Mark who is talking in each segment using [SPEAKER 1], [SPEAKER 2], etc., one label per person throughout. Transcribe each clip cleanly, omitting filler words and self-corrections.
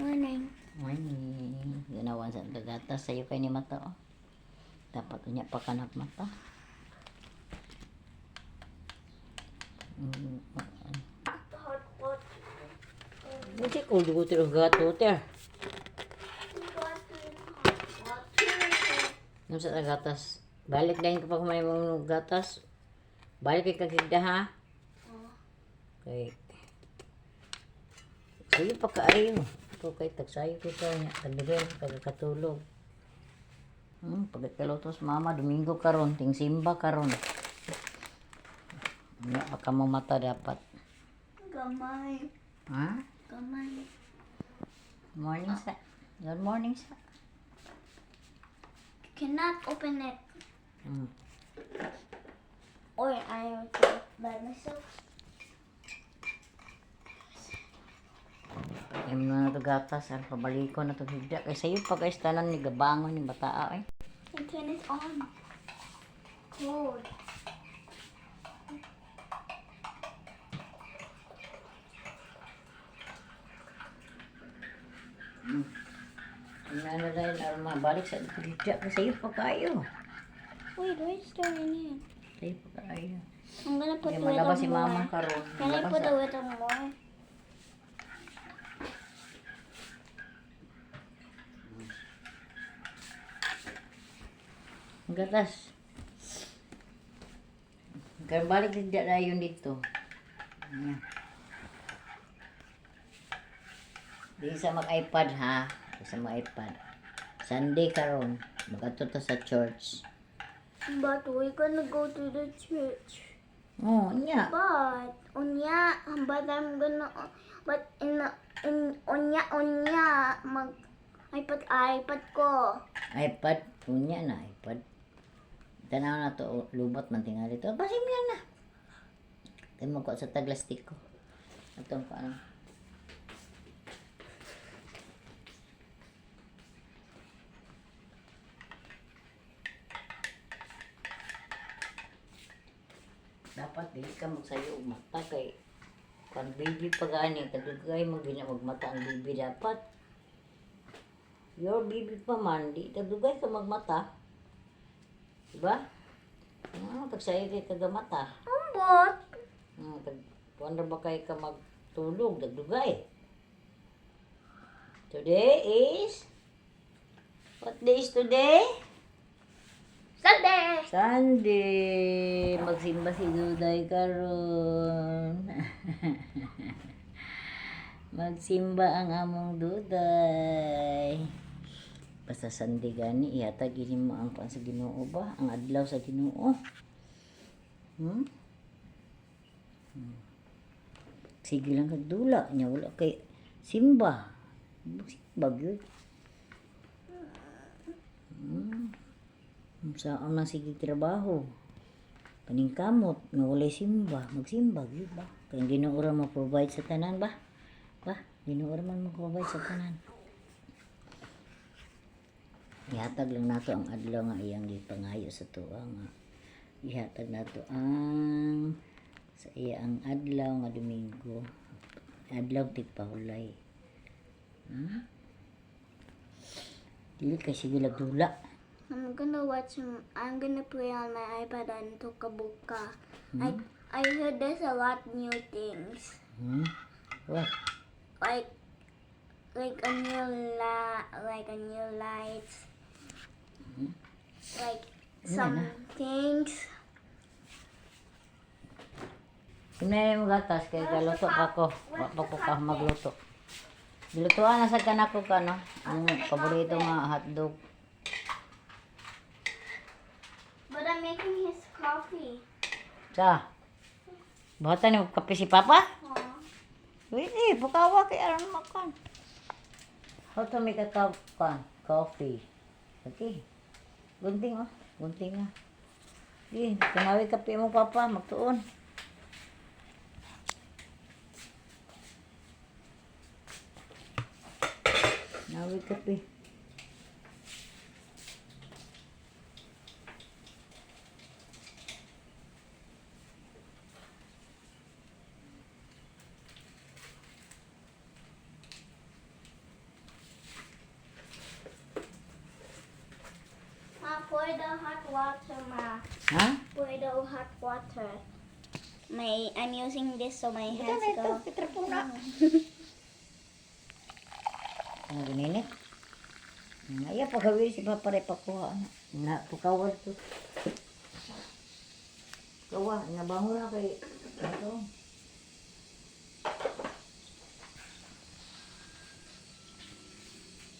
[SPEAKER 1] Morning.
[SPEAKER 2] Morning. Ganawan sa gagatas sa'yo kay ni mata, oh. Dapat unya pa kanag mata. Hindi ko dugo tiro gato ter. Nung sa gatas. Balik dahil kapag may mga gatas. Balik kay kagigda ha. Okay. Sayo pa kaayo. Ito kay tagsayo ko ito. Tagdigay pagkakatulog. Pagkakalutos mama, Domingo karon, ting simba karon. Nga baka mo mata dapat.
[SPEAKER 1] Gamay.
[SPEAKER 2] Ha?
[SPEAKER 1] Gamay.
[SPEAKER 2] Morning sa. Good morning sa.
[SPEAKER 1] Cannot open it.
[SPEAKER 2] Hmm.
[SPEAKER 1] Or I will do it by myself.
[SPEAKER 2] Im na to gatas, ang pabaliko na to higda. Kay sayo pa guys, tanan ni gabangon ni bataa eh.
[SPEAKER 1] And turn it on. Cold.
[SPEAKER 2] Ano dahil arma balik sa higda. Kay sayo pa kayo.
[SPEAKER 1] Wait, where's the onion?
[SPEAKER 2] Sayo pa kayo.
[SPEAKER 1] I'm gonna put
[SPEAKER 2] Kaya
[SPEAKER 1] the
[SPEAKER 2] malabas
[SPEAKER 1] little
[SPEAKER 2] si mama
[SPEAKER 1] more.
[SPEAKER 2] karon.
[SPEAKER 1] Can I put a little more?
[SPEAKER 2] Gatas. Kaya balik higda na yun dito. Ayan. Di sa mag-iPad ha. Di sa mag-iPad. Sunday karon. Mag-ato ta sa church.
[SPEAKER 1] But we're gonna go to the church.
[SPEAKER 2] Oh, nya.
[SPEAKER 1] But onya mag iPad ko.
[SPEAKER 2] iPad. Punya na iPad. Tanaw na to. Lubot man tingali to. Basim lang na. Tayo mo ko sa taglastik ko. Itong paano. Dapat dili ka magsayo og mata kay kan baby pa gani kadugay mo gina magmata ang baby dapat. Your baby pa man di kadugay ka magmata. Diba? Tagsayo kay kagamata.
[SPEAKER 1] Ambot.
[SPEAKER 2] Wanda ba kay ka magtulog dagdugay? Today is what day is today?
[SPEAKER 1] Sunday.
[SPEAKER 2] Sunday. Magsimba si Duday karon. Magsimba ang among Duday. Basta Sunday gani ihatag gini mo ang pan sa Ginoo ba? Ang adlaw sa Ginoo. Sige lang kagdula nya wala kay simba. Simba gyud. Saan man sige trabaho. Paningkamot nga walay simba, magsimba gyud ba? Kay Ginoo ra mo-provide sa tanan ba? Ba, Ginoo ra man mo-provide sa tanan. Ihatag lang nato ang adlaw nga iyang gipangayo sa tuwa nga. Ihatag nato ang sa iya ang adlaw nga Domingo. Adlaw tigpahulay. Dili kay sige lagdula.
[SPEAKER 1] I'm gonna play on my iPad and Tokabuka. I heard there's a lot new things.
[SPEAKER 2] What?
[SPEAKER 1] Like a new light. Like some things.
[SPEAKER 2] Sinay mo gatas kay galuto pa ko. Wa pa ko ka magluto. Gilutuan na sa kanako ka no. Ang paborito nga hotdog.
[SPEAKER 1] But I'm making his coffee.
[SPEAKER 2] Sa. Buhatan ni kape si Papa? Wait, bukawa kay aron makan. How to make a coffee? Okay. Gunting oh. Gunting ah. Kanawi kape mo Papa, magtuon. Nawi kape.
[SPEAKER 1] the hot water, ma.
[SPEAKER 2] Ha?
[SPEAKER 1] Pour the hot water. I'm using this so my
[SPEAKER 2] Ito
[SPEAKER 1] hands
[SPEAKER 2] na ito.
[SPEAKER 1] go.
[SPEAKER 2] Pitra po na. Ang gininit. Ay, pagkawin si Papa rin pakuha. Na, pagkawal to. Kawa, nabango na kay... Ito.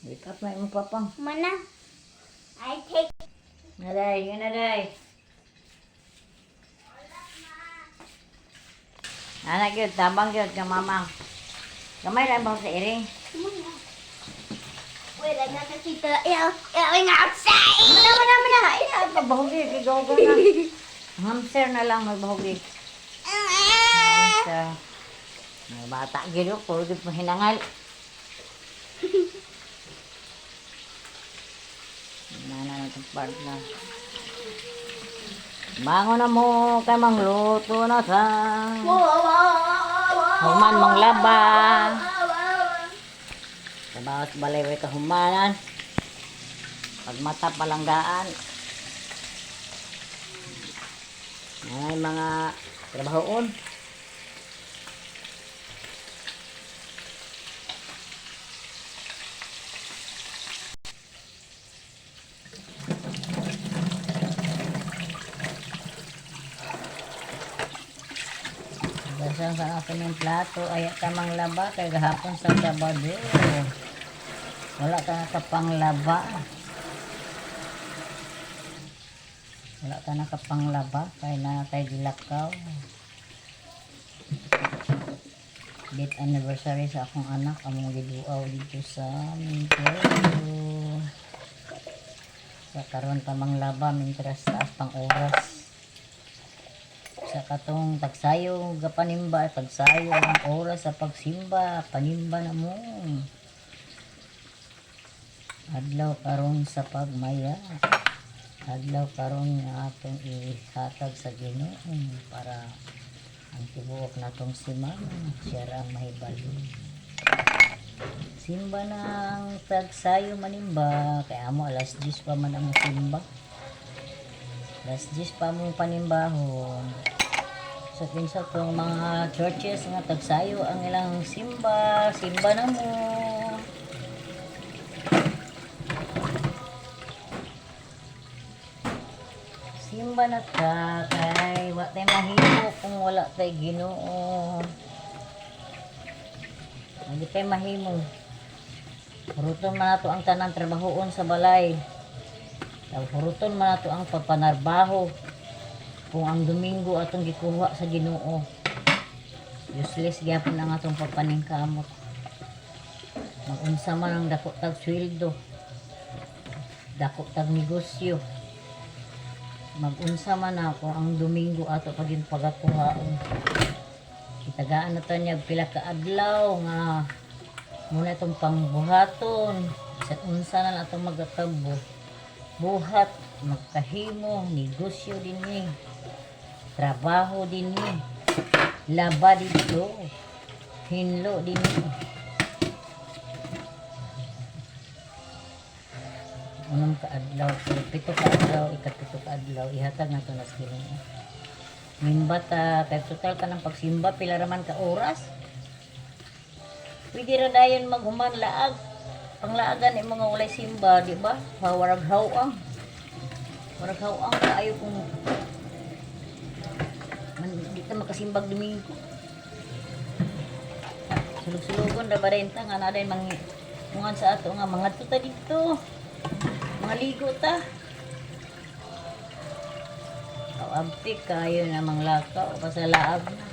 [SPEAKER 2] Wake up na yung papang.
[SPEAKER 1] Mana, I take.
[SPEAKER 2] Naday, yun naday. Anak yun, tabang yun ka mamang. Gamay lang ba sa iring?
[SPEAKER 1] Wait, I got to see the going outside.
[SPEAKER 2] Mana. Ay, pagbahugi. Kigaw ka na. Hamster na lang magbahugi. Hamster. May bata gino. Puro di mo hinangal. Nana itong part na. Bango na mo kay mangluto na sa. Human manglaba. Sa bawat balay way kahumanan. Pag mata palanggaan. Ay mga trabahoon. Dasang sa akin yung plato, ay tamang laba, kay gahapon sa Sabado. Wala ka nakapanglaba. Wala ka nakapanglaba, kay na tayo dilakaw. Date anniversary sa akong anak, among giduaw dito sa Mindoro. Sa karon tamang laba, mintras taas pang oras. Sa katong tagsayo gapanimba, tagsayo ang oras sa pagsimba, panimba na mo. Adlaw karon sa pagmaya. Adlaw karon nga atong ihatag sa Ginoo para ang tibuok natong simana siya ra ang mahibalo. Simba ng tagsayo manimba, kaya amo alas 10 pa man ang simba. Alas 10 pa mong panimbahon. So, pinsa itong mga churches nga tagsayo ang ilang simba na mo. Simba na ta, kay wa tayo mahimo kung wala tayo Ginoo. Hindi tayo mahimo. Huruton man nato ang tanang trabahoon sa balay. Huruton man nato ang pagpanarbaho. Kung ang Domingo atong gikuha sa Ginoo, useless gyapon ang atong pagpaningkamot. Mag-unsa man ang dako tag sweldo, dako tag negosyo. Mag-unsa man na kung ang Domingo ato pagin pagakuhaon. Itagaan na to niya pila ka adlaw nga muna itong pangbuhaton. Sa unsa na atong magakabo. Buhat, magkahimo, negosyo din eh. Trabaho din eh. Laba dito. Hinlo din eh. Unang kaadlaw, pito kaadlaw, ikapito kaadlaw, ihatag na ito na skilin. Mimbata, kaya total ka ng pagsimba, pila raman ka oras. Pwede ra dayon maghuman laag. Panglaagan yung mga walay simba, di ba? Warag hawang. Warag hawang kaayo kung di ka makasimbag Domingo. Sulog-sulogon na barenta nga na rin mungan sa ato nga mga tuta dito. Mga ligo ta. Abtik kayo na manglakaw pasalaab na.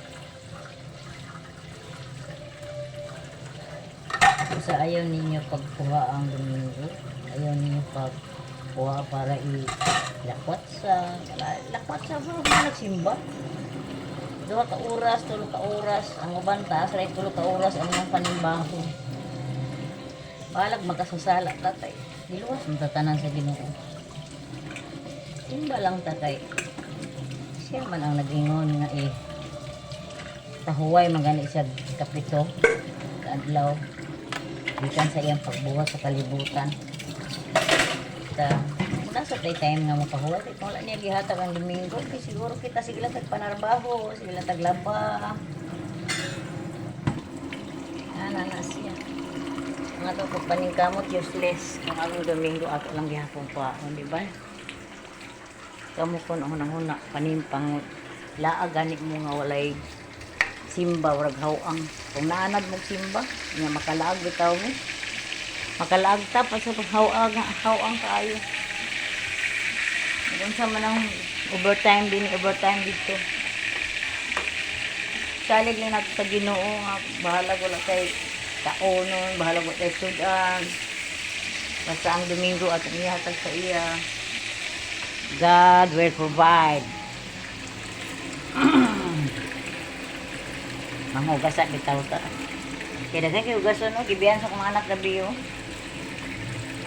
[SPEAKER 2] Sa ayaw ninyo pagkuha ang Domingo, ayaw ninyo pagkuha para ilakwat sa mga nagsimba. 2 ka oras, 3 ka oras, ang uban taas, 3 ka oras ang mga panimbaho. Balag magkasasala tatay, diluwas ang tatanan sa Ginoo. Simba lang tatay. Siya man ang nag-ingon nga tahuway magani siya kapito, kaadlaw. Bikan sa iyang pagbuhat sa kalibutan. Muna sa time nga makahuwat. Kung wala niya gihatag ang Domingo, siguro kita sila tagpanarbaho, sila taglaba. Na siya. Mga ito pagpaning kamot, useless. Kung anong Domingo, ato lang gihapon pa. Di ba? Kamu ko na panimpang laag ganit mo nga walay simba, warag hawang. Kung naanad mo simba, nga makalaag bitaw mo. Makalaag tapos sa hawang kaayo. Kung sa manang overtime dito. Salig lang natin sa Ginoo nga bahala wala kay taonon, bahala wala kay sudan. Basta ang Domingo at ihatag sa iya. God will provide. Manghugasan bitaw ta. Kaya daghan kay hugason no, gibiyan sa mga anak gabi yo.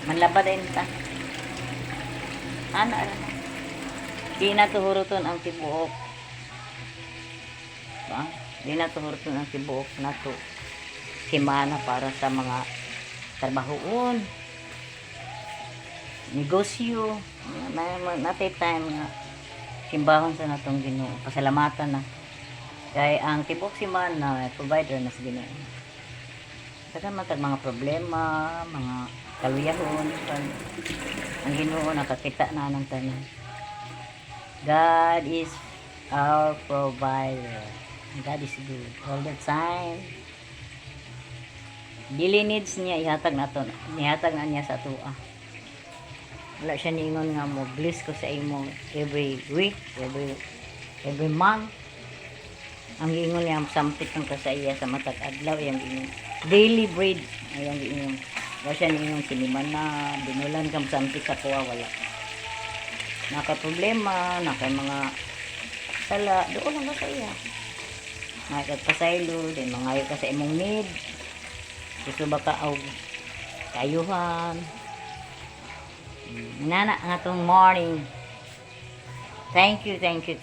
[SPEAKER 2] Manlaba din ta. Ana ra. Di na tuhuruton ang tibuok. Ba? Di na tuhuruton ang tibuok nato. Himana para sa mga trabahoon. Negosyo. Natay time nga simbahon sa natong Ginoo. Pasalamatan na. Kaya ang tibok si man na provider na sa Ginoo. Saka matag mga problema, mga kaluyahon, ang Ginoo nakakita na ng tanan. God is our provider. God is good all the time. Daily needs niya ihatag nato. Ihatag na niya sa tuwa. Wala siya niingon nga mo bless ko sa imo every week, every month. Ang giingon niya sampit ng kasaya sa matag adlaw yang giingon. Daily bread ayang giingon. Wala siya niingon siniman na binulan kam sampit sa tuwa wala. Naka problema, naka mga sala, doon lang ka sa iya. Mga pasaylo, din mga ka sa imong need. Gusto ba ka og kayuhan? Nana nga itong morning. Thank you. Thank you.